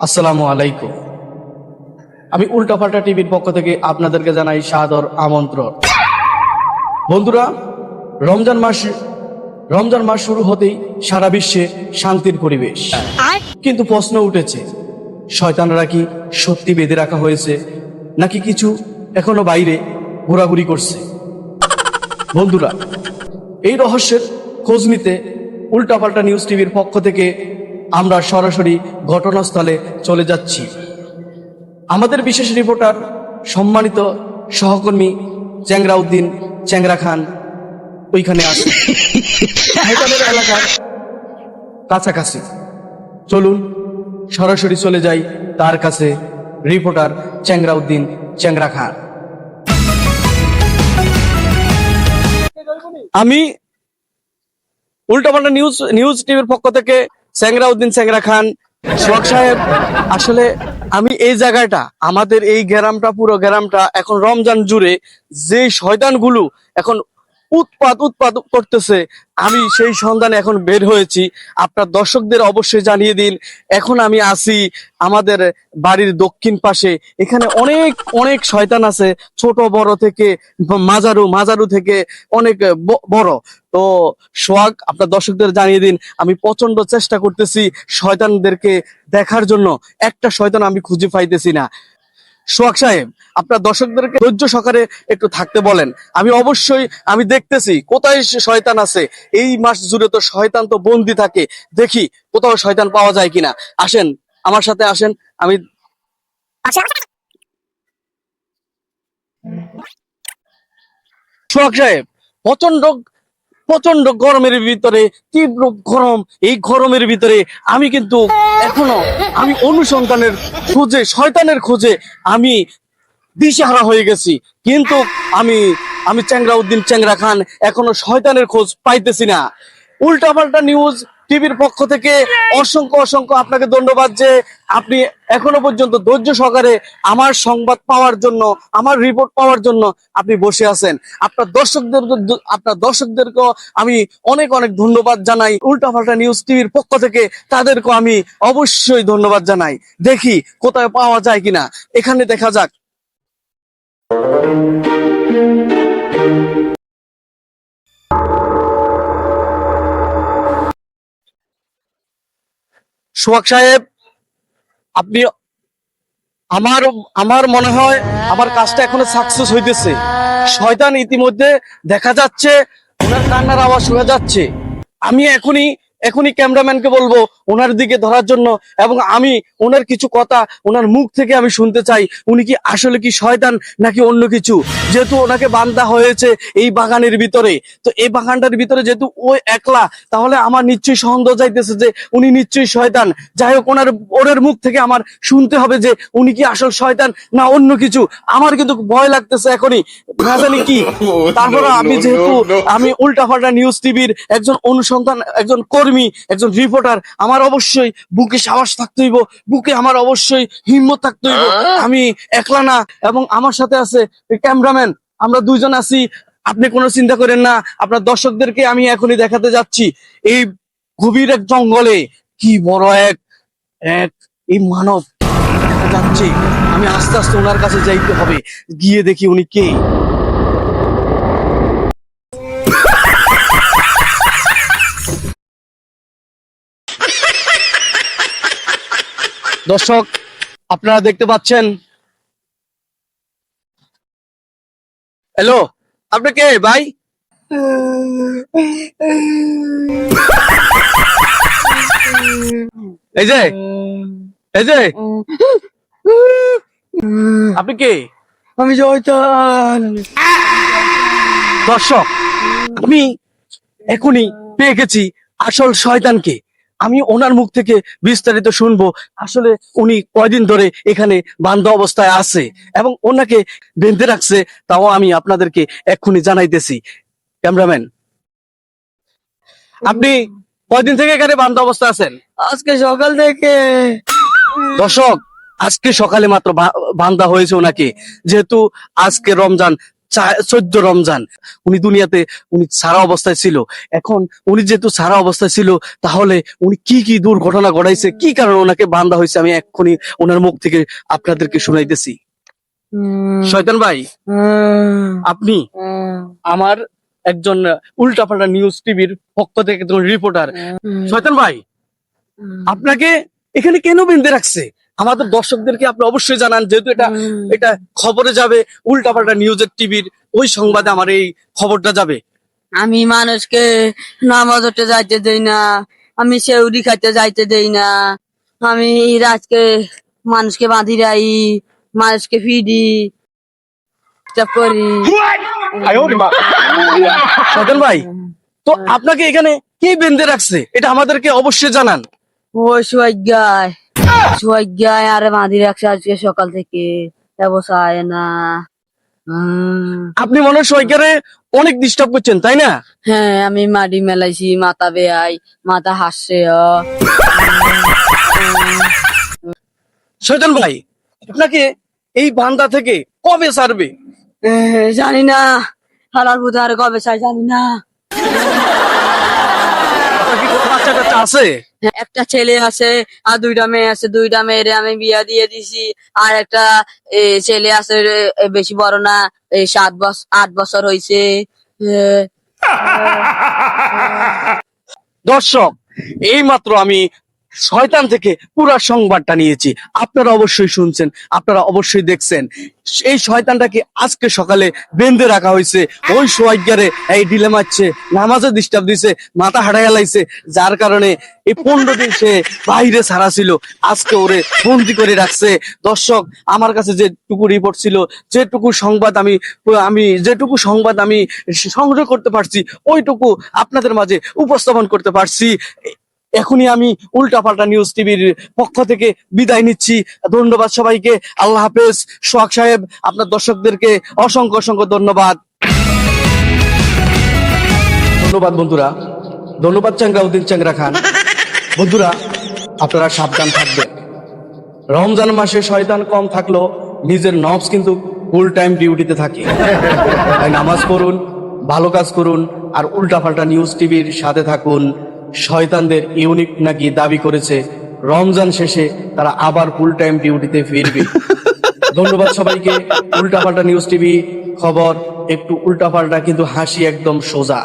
আসসালামু আলাইকুম। আমি উল্টাপাল্টা টিভির পক্ষ থেকে আপনাদেরকে জানাই সাদর আমন্ত্রণ। বন্ধুরা, রমজান মাস রমজান মাস শুরু হতেই সারা বিশ্বে শান্তির পরিবেশ, কিন্তু প্রশ্ন উঠেছে, শয়তানরা কি সত্যি বেঁধে রাখা হয়েছে নাকি কিছু এখনো বাইরে ঘোরাঘুরি করছে? বন্ধুরা, এই রহস্যের খোঁজ নিতে উল্টাপাল্টা নিউজ টিভির পক্ষ থেকে আমরা সরাসরি ঘটনাস্থলে চলে যাচ্ছি। আমাদের বিশেষ রিপোর্টার সম্মানিত সহকর্মী চ্যাংরা উদ্দিন চ্যাংরা খান ওইখানে আছে শয়তানের এলাকার কাছাকাছি। চলুন সরাসরি চলে যাই তার কাছে। রিপোর্টার চ্যাংরা উদ্দিন চ্যাংরা খান। আমি উল্টাপাল্টা নিউজ টিভির পক্ষ থেকে চ্যাংরা উদ্দিন চ্যাংরা খান। সোহাগ সাহেব, আসলে আমি এই জায়গাটা, আমাদের এই গ্রামটা, পুরো গ্রামটা এখন রমজান জুড়ে যে শয়তানগুলো এখন উৎপাত করতেছে, আমি সেই সন্ধানে এখন বের হয়েছি। আপনার দর্শকদের অবশ্যই জানিয়ে দিন, এখন আমি আছি আমাদের বাড়ির দক্ষিণ পাশে। এখানে অনেক অনেক শয়তান আছে, ছোট বড় থেকে মাজারু থেকে অনেক বড়। তো সোহাগ, আপনার দর্শকদের জানিয়ে দিন, আমি প্রচন্ড চেষ্টা করতেছি শয়তানদেরকে দেখার জন্য, একটা শয়তান আমি খুঁজে পাইতেছি না। সোহাগ সাহেব, আপনার দর্শকদেরকে ধৈর্য সহকারে একটু থাকতে বলেন। আমি অবশ্যই দেখতেছি কোথায় শয়তান আছে। এই মাস জুড়ে তো শয়তান তো বন্দি থাকে, দেখি কোথাও শয়তান পাওয়া যায় কিনা। আসেন, আমার সাথে আসেন। আমি সোহাগ সাহেব, প্রচন্ড প্রচন্ড গরমের ভিতরে, তীব্র গরম, এই গরমের ভিতরে আমি কিন্তু এখনো অনুসন্ধানের খোঁজে, শয়তানের খোঁজে আমি দিশেহারা হয়ে গেছি। কিন্তু আমি আমি চ্যাংরা উদ্দিন চ্যাংরা খান এখনো শয়তানের খোঁজ পাইতেছি না। উল্টাপাল্টা নিউজ টিভির পক্ষ থেকে অসংখ্য অসংখ্য আপনাকে ধন্যবাদ যে আপনি এখনো পর্যন্ত ধৈর্য সহকারে আমার সংবাদ পাওয়ার জন্য, আমার রিপোর্ট পাওয়ার জন্য আপনি বসে আছেন। আপনার দর্শকদেরকেও আমি অনেক অনেক ধন্যবাদ জানাই। উল্টাপাল্টা নিউজ টিভির পক্ষ থেকে তাদেরকেও আমি অবশ্যই ধন্যবাদ জানাই। দেখি কোথায় পাওয়া যায় কিনা, এখানে দেখা যাক। সোহাগ সাহেব, আপনি, আমার আমার মনে হয় আমার কাজটা এখনো সাকসেস হইতেছে। শয়তান ইতিমধ্যে দেখা যাচ্ছে, ওনার কান্নার আওয়াজ শোনা যাচ্ছে। আমি এখনই এখনই ক্যামেরাম্যানকে বলবো ওনার দিকে ধরার জন্য, এবং আমি ওনার কিছু কথা ওনার মুখ থেকে আমি শুনতে চাই, উনি কি আসলে কি শয়তান নাকি অন্য কিছু। যেহেতু ওনাকে বান্ধা হয়েছে এই বাগানের ভিতরে, তো এই বাগানটার ভিতরে যেহেতু ওই একলা, তাহলে আমার নিশ্চয়ই সন্দেহ যাইতেছে যে উনি নিশ্চয়ই শয়তান। যাই হোক, ওনার মুখ থেকে আমার শুনতে হবে যে উনি কি আসল শয়তান না অন্য কিছু। আমার কিন্তু ভয় লাগতেছে এখনই, না জানি কি। তারপরে আমি যেহেতু আমি উল্টাপাল্টা নিউজ টিভির একজন অনুসন্ধান, একজন কর্মী, একজন রিপোর্টার, আমার অবশ্যই বুকে সাহস থাকতে হইব, বুকে আমার অবশ্যই হিম্মত থাকতে হইব। আমি একলা না, এবং আমার সাথে আছে ক্যামেরাম্যান, আমরা দুইজন আছি। আপনি কোনো চিন্তা করেন না। আপনার দর্শকদেরকে আমি এখনই দেখাতে যাচ্ছি এই গভীর এক জঙ্গলে কি বড় এক এক এই মানব দেখা যাচ্ছে। আমি আস্তে আস্তে ওনার কাছে যাইতে হবে, গিয়ে দেখি উনি কে। দর্শক, আপনারা দেখতে পাচ্ছেন। হ্যালো, আপনি কে ভাই? এই যে এই যে আপনি কে? আমি শয়তান। দর্শক, আমি এখনই পেয়ে গেছি আসল শয়তানকে। আমি ওনার মুখ থেকে বিস্তারিত শুনবো, আসলে উনি কয়দিন ধরে এখানে বান্ধ অবস্থায় আছে এবং ওনাকে বেঁধে রাখছে, তাও আমি আপনাদেরকে এক্ষুনি জানাইতেছি। ক্যামেরাম্যান, আপনি কয়দিন থেকে এখানে বান্ধ অবস্থা আছেন? আজকে সকাল থেকে। দর্শক, আজকে সকালে মাত্র বান্ধা হয়েছে ওনাকে। যেহেতু আজকে রমজান, 14 রমজান উনি দুনিয়াতে উনি সারা অবস্থায় ছিল। এখন উনি যেহেতু সারা অবস্থায় ছিল, তাহলে উনি কি কি দুর্ঘটনা ঘটাইছে, কি কারণে ওনাকে বান্ধা হয়েছে, আমি এক্ষুনি ওনার মুখ থেকে আপনাদেরকে শুনাইতেছি। শয়তান ভাই, আপনি আমার একজন উল্টাপাল্টা নিউজ টিভির পক্ষ থেকে একজন রিপোর্টার। শয়তান ভাই, আপনাকে এখানে কেন বেঁধে রাখছে আমাদের দর্শকদেরকে আপনি অবশ্যই জানান, যেহেতু এটা এটা খবরে যাবে, উল্টাপাল্টা নিউজের টিভির ওই সংবাদে আমার এই খবরটা যাবে। আমি মানুষকে নামাজ পড়তে যাইতে দেই না, আমি সেউরি খাইতে যাইতে দেই না, আমি রাজকে মানুষকে বাঁধি রাই, মানুষকে ফিডি সব করি। শয়তান ভাই, তো আপনাকে এখানে কে বেঁধে রাখছে এটা আমাদেরকে অবশ্যই জানান। ওই সোয়াগ্যায় আরে বাঁধি রাখছে আজকে সকাল থেকে, ব্যবসায় না। আপনি মনে হয় সৈকারে অনেক ডিস্টার্ব করছেন, তাই না? হ্যাঁ, আমি মাটি মেলাইছি, মাথা বেয়াই, মাথা হাসছে। শয়তান ভাই, আপনাকে এই বান্দা থেকে কবে ছাড়বে? জানি না, হালাল বুধ আর কবে চাই জানি না। আপনার কি কোনো বাচ্চা টাচ্চা আছে? একটা ছেলে আছে আর দুইটা মেয়ে আছে, দুইটা মেয়েরে আমি বিয়া দিয়ে দিছি। আর একটা ছেলে আছে, বেশি বড় না, 8 বছর হয়েছে। দর্শক, এই মাত্র আমি শয়তান থেকে পুরা সংবাদটা নিয়েছি। আপনারা অবশ্যই শুনছেন, আপনারা অবশ্যই দেখছেন। এই শয়তানটাকে আজকে সকালে বেঁধে রাখা হয়েছে। ওই সোয়াগ্যারে এই ডিলে মারছে, নামাজে ডিস্টার্ব দিছে, মাথা হারাইয়া লাইছে, যার কারণে এই 15 দিন সে বাইরে ছাড়া ছিল, আজকে ওরে বন্দি করে রাখছে। দর্শক, আমার কাছে যেটুকু রিপোর্ট ছিল, যেটুকু সংবাদ যেটুকু সংবাদ আমি সংগ্রহ করতে পারছি, ওইটুকু আপনাদের মাঝে উপস্থাপন করতে পারছি। এখনই আমি উল্টাপাল্টা নিউজ টিভির পক্ষ থেকে বিদায় নিচ্ছি। ধন্যবাদ সবাইকে। আল্লাহ হাফেজ। সোহাগ সাহেব, আপনার দর্শকদেরকে অসংখ্য অসংখ্য ধন্যবাদ। ধন্যবাদ বন্ধুরা, ধন্যবাদ চ্যাংরাউদ্দিন চ্যাংরা খান। বন্ধুরা, আপনারা সাবধান থাকবেন। রমজান মাসে শয়তান কম থাকলেও নিজের নফস কিন্তু ফুল টাইম ডিউটিতে থাকে। তাই নামাজ পড়ুন, ভালো কাজ করুন, আর উল্টাপাল্টা নিউজ টিভির সাথে থাকুন। শয়তানদের ইউনিট নাকি দাবি করেছে রমজান শেষে তারা আবার ফুল টাইম ডিউটিতে ফিরবে। ধন্যবাদ সবাইকে। উল্টাপাল্টা নিউজ টিভি খবর একটু উল্টাপাল্টা, কিন্তু হাসি একদম সোজা।